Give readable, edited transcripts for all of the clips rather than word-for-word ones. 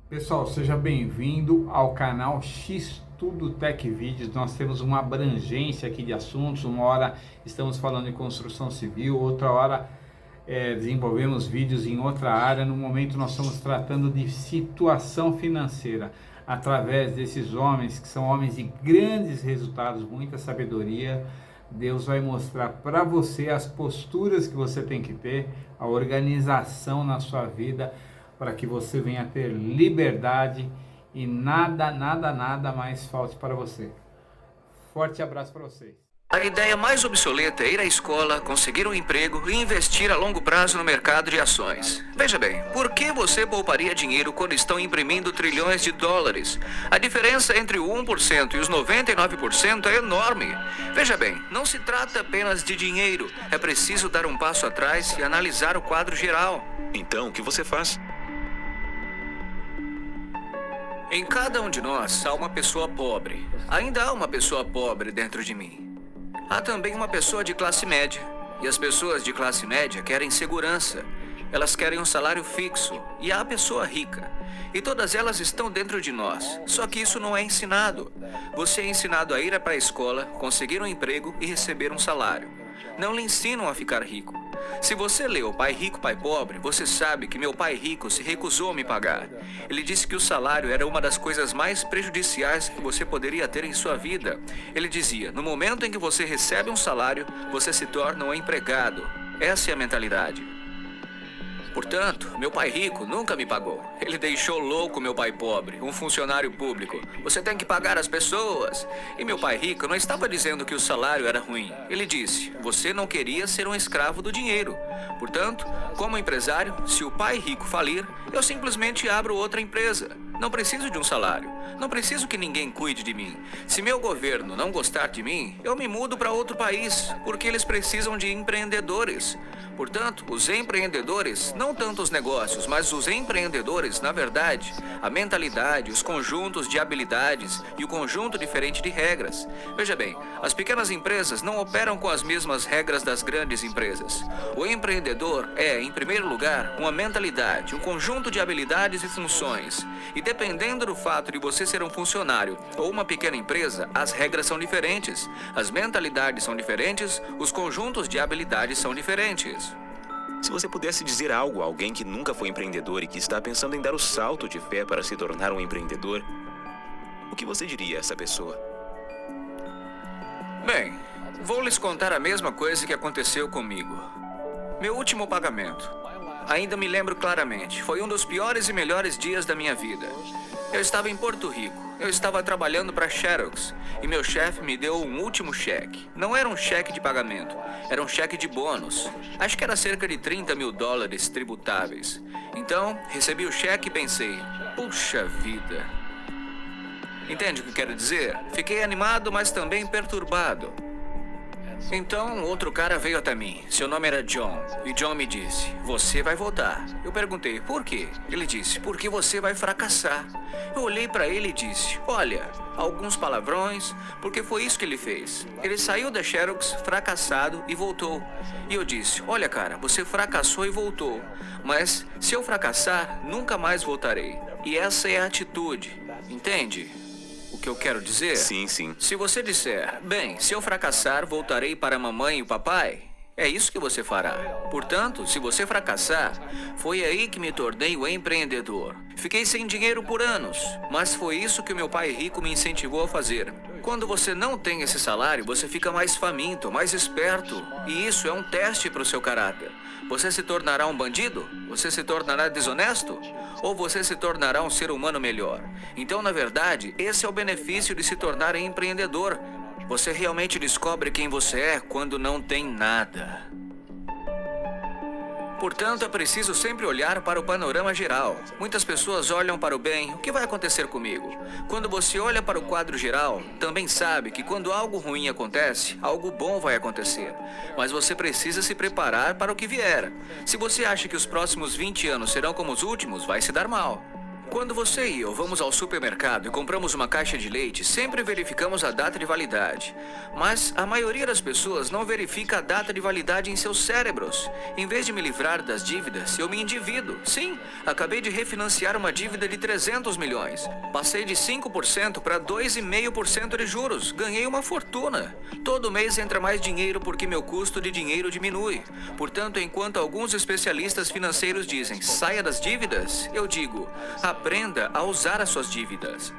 Pessoal, seja bem-vindo ao canal X Tudo Tech Vídeos. Nós temos uma abrangência aqui de assuntos. Uma hora estamos falando de construção civil, outra hora desenvolvemos vídeos em outra área. No momento nós estamos tratando de situação financeira através desses homens que são homens de grandes resultados, muita sabedoria. Deus vai mostrar para você as posturas que você tem que ter, a organização na sua vida, para que você venha ter liberdade e nada mais falte para você. Forte abraço para vocês. A ideia mais obsoleta é ir à escola, conseguir um emprego e investir a longo prazo no mercado de ações. Veja bem, por que você pouparia dinheiro quando estão imprimindo trilhões de dólares? A diferença entre o 1% e os 99% é enorme. Veja bem, não se trata apenas de dinheiro. É preciso dar um passo atrás e analisar o quadro geral. Então, o que você faz? Em cada um de nós há uma pessoa pobre. Ainda há uma pessoa pobre dentro de mim. Há também uma pessoa de classe média. E as pessoas de classe média querem segurança. Elas querem um salário fixo. E há a pessoa rica. E todas elas estão dentro de nós. Só que isso não é ensinado. Você é ensinado a ir para a escola, conseguir um emprego e receber um salário. Não lhe ensinam a ficar rico. Se você leu Pai Rico, Pai Pobre, você sabe que meu pai rico se recusou a me pagar. Ele disse que o salário era uma das coisas mais prejudiciais que você poderia ter em sua vida. Ele dizia, no momento em que você recebe um salário, você se torna um empregado. Essa é a mentalidade. Portanto, meu pai rico nunca me pagou. Ele deixou louco meu pai pobre, um funcionário público. Você tem que pagar as pessoas. E meu pai rico não estava dizendo que o salário era ruim. Ele disse, você não queria ser um escravo do dinheiro. Portanto, como empresário, se o pai rico falir, eu simplesmente abro outra empresa. Não preciso de um salário. Não preciso que ninguém cuide de mim. Se meu governo não gostar de mim, eu me mudo para outro país, porque eles precisam de empreendedores. Portanto, os empreendedores, não tanto os negócios, mas os empreendedores, na verdade, a mentalidade, os conjuntos de habilidades e o conjunto diferente de regras. Veja bem, as pequenas empresas não operam com as mesmas regras das grandes empresas. O empreendedor é, em primeiro lugar, uma mentalidade, um conjunto de habilidades e funções. E dependendo do fato de você ser um funcionário ou uma pequena empresa, as regras são diferentes, as mentalidades são diferentes, os conjuntos de habilidades são diferentes. Se você pudesse dizer algo a alguém que nunca foi empreendedor e que está pensando em dar o salto de fé para se tornar um empreendedor, o que você diria a essa pessoa? Bem, vou lhes contar a mesma coisa que aconteceu comigo. Meu último pagamento. Ainda me lembro claramente. Foi um dos piores e melhores dias da minha vida. Eu estava em Porto Rico. Eu estava trabalhando para Xerox e meu chefe me deu um último cheque. Não era um cheque de pagamento, era um cheque de bônus. Acho que era cerca de 30 mil dólares tributáveis. Então, recebi o cheque e pensei, puxa vida. Entende o que quero dizer? Fiquei animado, mas também perturbado. Então, outro cara veio até mim. Seu nome era John. E John me disse, você vai voltar. Eu perguntei, por quê? Ele disse, porque você vai fracassar. Eu olhei para ele e disse, olha, alguns palavrões, porque foi isso que ele fez. Ele saiu da Xerox fracassado e voltou. E eu disse, olha cara, você fracassou e voltou. Mas se eu fracassar, nunca mais voltarei. E essa é a atitude, entende? O que eu quero dizer? Sim, sim. Se você disser, bem, se eu fracassar, voltarei para a mamãe e o papai, é isso que você fará. Portanto, se você fracassar, foi aí que me tornei o empreendedor. Fiquei sem dinheiro por anos, mas foi isso que o meu pai rico me incentivou a fazer. Quando você não tem esse salário, você fica mais faminto, mais esperto, e isso é um teste para o seu caráter. Você se tornará um bandido? Você se tornará desonesto? Ou você se tornará um ser humano melhor? Então, na verdade, esse é o benefício de se tornar empreendedor. Você realmente descobre quem você é quando não tem nada. Portanto, é preciso sempre olhar para o panorama geral. Muitas pessoas olham para o bem, o que vai acontecer comigo? Quando você olha para o quadro geral, também sabe que quando algo ruim acontece, algo bom vai acontecer. Mas você precisa se preparar para o que vier. Se você acha que os próximos 20 anos serão como os últimos, vai se dar mal. Quando você e eu vamos ao supermercado e compramos uma caixa de leite, sempre verificamos a data de validade. Mas a maioria das pessoas não verifica a data de validade em seus cérebros. Em vez de me livrar das dívidas, eu me endivido. Sim, acabei de refinanciar uma dívida de 300 milhões. Passei de 5% para 2,5% de juros. Ganhei uma fortuna. Todo mês entra mais dinheiro porque meu custo de dinheiro diminui. Portanto, enquanto alguns especialistas financeiros dizem, saia das dívidas, eu digo, aprenda a usar as suas dívidas.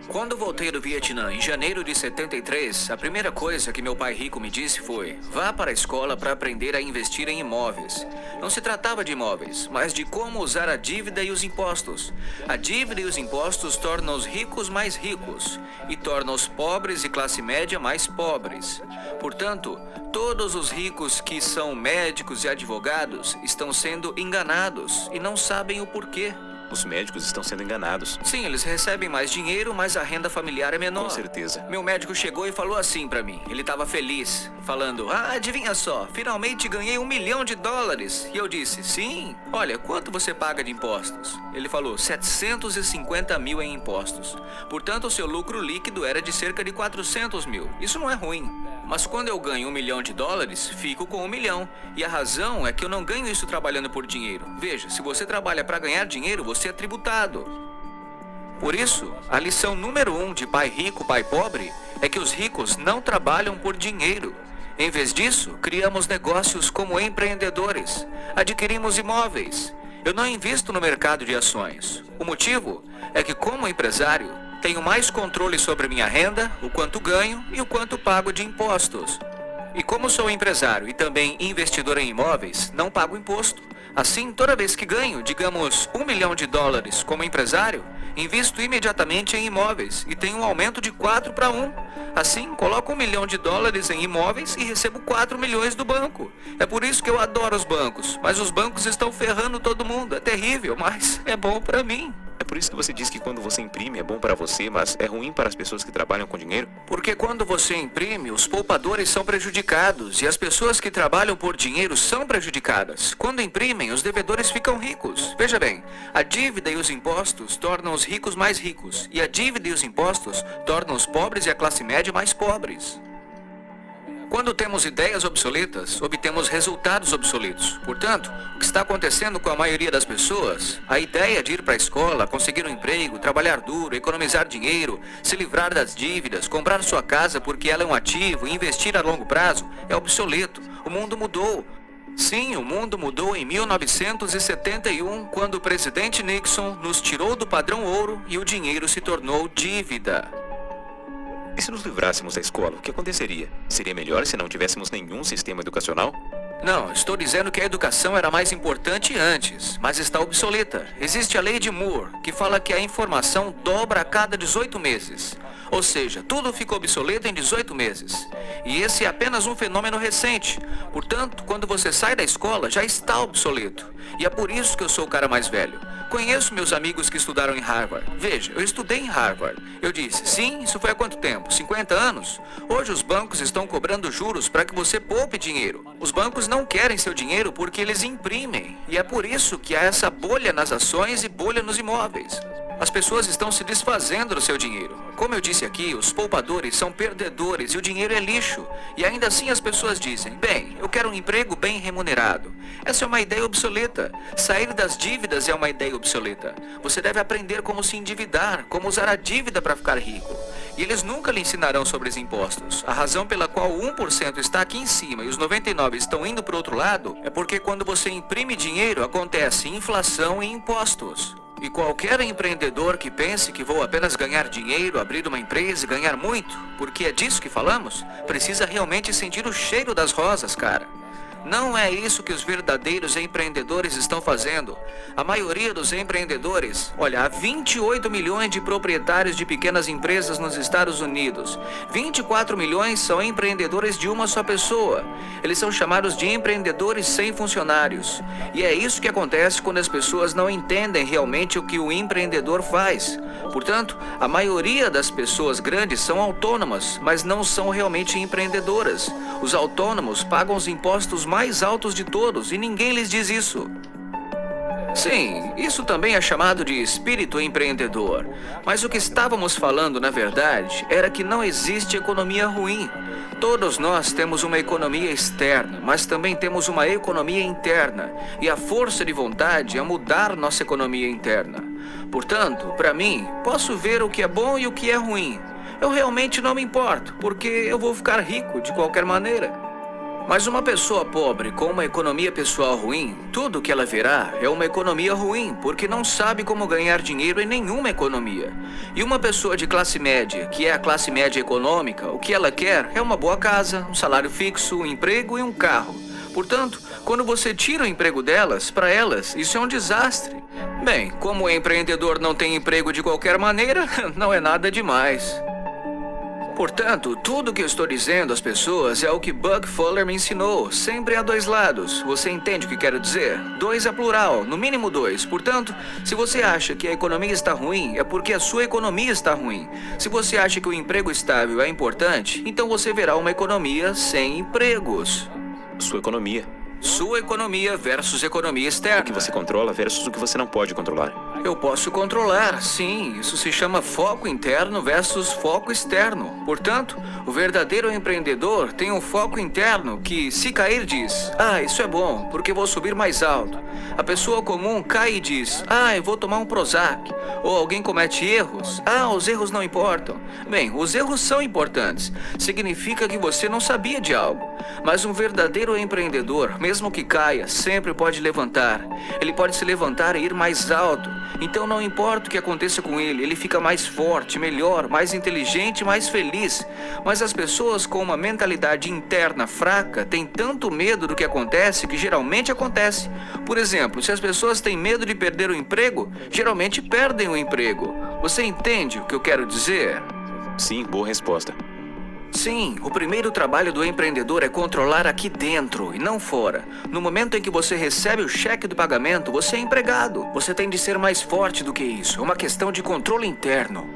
Quando voltei do Vietnã em janeiro de 73, a primeira coisa que meu pai rico me disse foi: vá para a escola para aprender a investir em imóveis. Não se tratava de imóveis, mas de como usar a dívida e os impostos. A dívida e os impostos tornam os ricos mais ricos e tornam os pobres e classe média mais pobres. Portanto, todos os ricos que são médicos e advogados estão sendo enganados e não sabem o porquê. Os médicos estão sendo enganados. Sim, eles recebem mais dinheiro, mas a renda familiar é menor. Com certeza. Meu médico chegou e falou assim pra mim. Ele estava feliz, falando: adivinha só, finalmente ganhei $1 milhão. E eu disse: sim? Olha, quanto você paga de impostos? Ele falou: 750 mil em impostos. Portanto, o seu lucro líquido era de cerca de 400 mil. Isso não é ruim. Mas quando eu ganho $1 milhão, fico com 1 milhão. E a razão é que eu não ganho isso trabalhando por dinheiro. Veja, se você trabalha para ganhar dinheiro, você é tributado. Por isso, a lição número 1 de pai rico, pai pobre, é que os ricos não trabalham por dinheiro. Em vez disso, criamos negócios como empreendedores. Adquirimos imóveis. Eu não invisto no mercado de ações. O motivo é que, como empresário, tenho mais controle sobre minha renda, o quanto ganho e o quanto pago de impostos. E como sou empresário e também investidor em imóveis, não pago imposto. Assim, toda vez que ganho, digamos, $1 milhão como empresário, invisto imediatamente em imóveis e tenho um aumento de 4 para 1. Assim, coloco $1 milhão em imóveis e recebo 4 milhões do banco. É por isso que eu adoro os bancos, mas os bancos estão ferrando todo mundo. É terrível, mas é bom para mim. É por isso que você diz que quando você imprime é bom para você, mas é ruim para as pessoas que trabalham com dinheiro? Porque quando você imprime, os poupadores são prejudicados e as pessoas que trabalham por dinheiro são prejudicadas. Quando imprimem, os devedores ficam ricos. Veja bem, a dívida e os impostos tornam os ricos mais ricos e a dívida e os impostos tornam os pobres e a classe média mais pobres. Quando temos ideias obsoletas, obtemos resultados obsoletos. Portanto, o que está acontecendo com a maioria das pessoas, a ideia de ir para a escola, conseguir um emprego, trabalhar duro, economizar dinheiro, se livrar das dívidas, comprar sua casa porque ela é um ativo e investir a longo prazo, é obsoleto. O mundo mudou. Sim, o mundo mudou em 1971, quando o presidente Nixon nos tirou do padrão ouro e o dinheiro se tornou dívida. E se nos livrássemos da escola, o que aconteceria? Seria melhor se não tivéssemos nenhum sistema educacional? Não, estou dizendo que a educação era mais importante antes, mas está obsoleta. Existe a lei de Moore, que fala que a informação dobra a cada 18 meses. Ou seja, tudo fica obsoleto em 18 meses. E esse é apenas um fenômeno recente. Portanto, quando você sai da escola, já está obsoleto. E é por isso que eu sou o cara mais velho. Conheço meus amigos que estudaram em Harvard. Veja, eu estudei em Harvard. Eu disse, sim, isso foi há quanto tempo? 50 anos? Hoje os bancos estão cobrando juros para que você poupe dinheiro. Os bancos não querem seu dinheiro porque eles imprimem. E é por isso que há essa bolha nas ações e bolha nos imóveis. As pessoas estão se desfazendo do seu dinheiro. Como eu disse aqui, os poupadores são perdedores e o dinheiro é lixo. E ainda assim as pessoas dizem, bem, eu quero um emprego bem remunerado. Essa é uma ideia obsoleta. Sair das dívidas é uma ideia obsoleta. Você deve aprender como se endividar, como usar a dívida para ficar rico. E eles nunca lhe ensinarão sobre os impostos. A razão pela qual o 1% está aqui em cima e os 99% estão indo para o outro lado é porque quando você imprime dinheiro, acontece inflação e impostos. E qualquer empreendedor que pense que vou apenas ganhar dinheiro, abrir uma empresa e ganhar muito, porque é disso que falamos, precisa realmente sentir o cheiro das rosas, cara. Não é isso que os verdadeiros empreendedores estão fazendo. A maioria dos empreendedores, olha, há 28 milhões de proprietários de pequenas empresas nos Estados Unidos. 24 milhões são empreendedores de uma só pessoa. Eles são chamados de empreendedores sem funcionários. E é isso que acontece quando as pessoas não entendem realmente o que o empreendedor faz. Portanto, a maioria das pessoas grandes são autônomas, mas não são realmente empreendedoras. Os autônomos pagam os impostos mais altos de todos e ninguém lhes diz isso. Sim, isso também é chamado de espírito empreendedor. Mas o que estávamos falando, na verdade, era que não existe economia ruim. Todos nós temos uma economia externa, mas também temos uma economia interna. E a força de vontade é mudar nossa economia interna. Portanto, para mim, posso ver o que é bom e o que é ruim. Eu realmente não me importo, porque eu vou ficar rico de qualquer maneira. Mas uma pessoa pobre com uma economia pessoal ruim, tudo que ela verá é uma economia ruim, porque não sabe como ganhar dinheiro em nenhuma economia. E uma pessoa de classe média, que é a classe média econômica, o que ela quer é uma boa casa, um salário fixo, um emprego e um carro. Portanto, quando você tira o emprego delas, para elas, isso é um desastre. Bem, como o empreendedor não tem emprego de qualquer maneira, não é nada demais. Portanto, tudo que eu estou dizendo às pessoas é o que Buck Fuller me ensinou. Sempre há dois lados. Você entende o que quero dizer? Dois é plural, no mínimo dois. Portanto, se você acha que a economia está ruim, é porque a sua economia está ruim. Se você acha que o emprego estável é importante, então você verá uma economia sem empregos. Sua economia. Sua economia versus economia externa. O que você controla versus o que você não pode controlar. Eu posso controlar, sim. Isso se chama foco interno versus foco externo. Portanto, o verdadeiro empreendedor tem um foco interno que, se cair, diz: ah, isso é bom, porque vou subir mais alto. A pessoa comum cai e diz: ah, eu vou tomar um Prozac. Ou alguém comete erros: ah, os erros não importam. Bem, os erros são importantes. Significa que você não sabia de algo. Mas um verdadeiro empreendedor, mesmo que caia, sempre pode levantar. Ele pode se levantar e ir mais alto. Então não importa o que aconteça com ele, ele fica mais forte, melhor, mais inteligente, mais feliz. Mas as pessoas com uma mentalidade interna fraca têm tanto medo do que acontece que geralmente acontece. Por exemplo, se as pessoas têm medo de perder o emprego, geralmente perdem o emprego. Você entende o que eu quero dizer? Sim, boa resposta. Sim, o primeiro trabalho do empreendedor é controlar aqui dentro e não fora. No momento em que você recebe o cheque do pagamento, você é empregado. Você tem de ser mais forte do que isso. É uma questão de controle interno.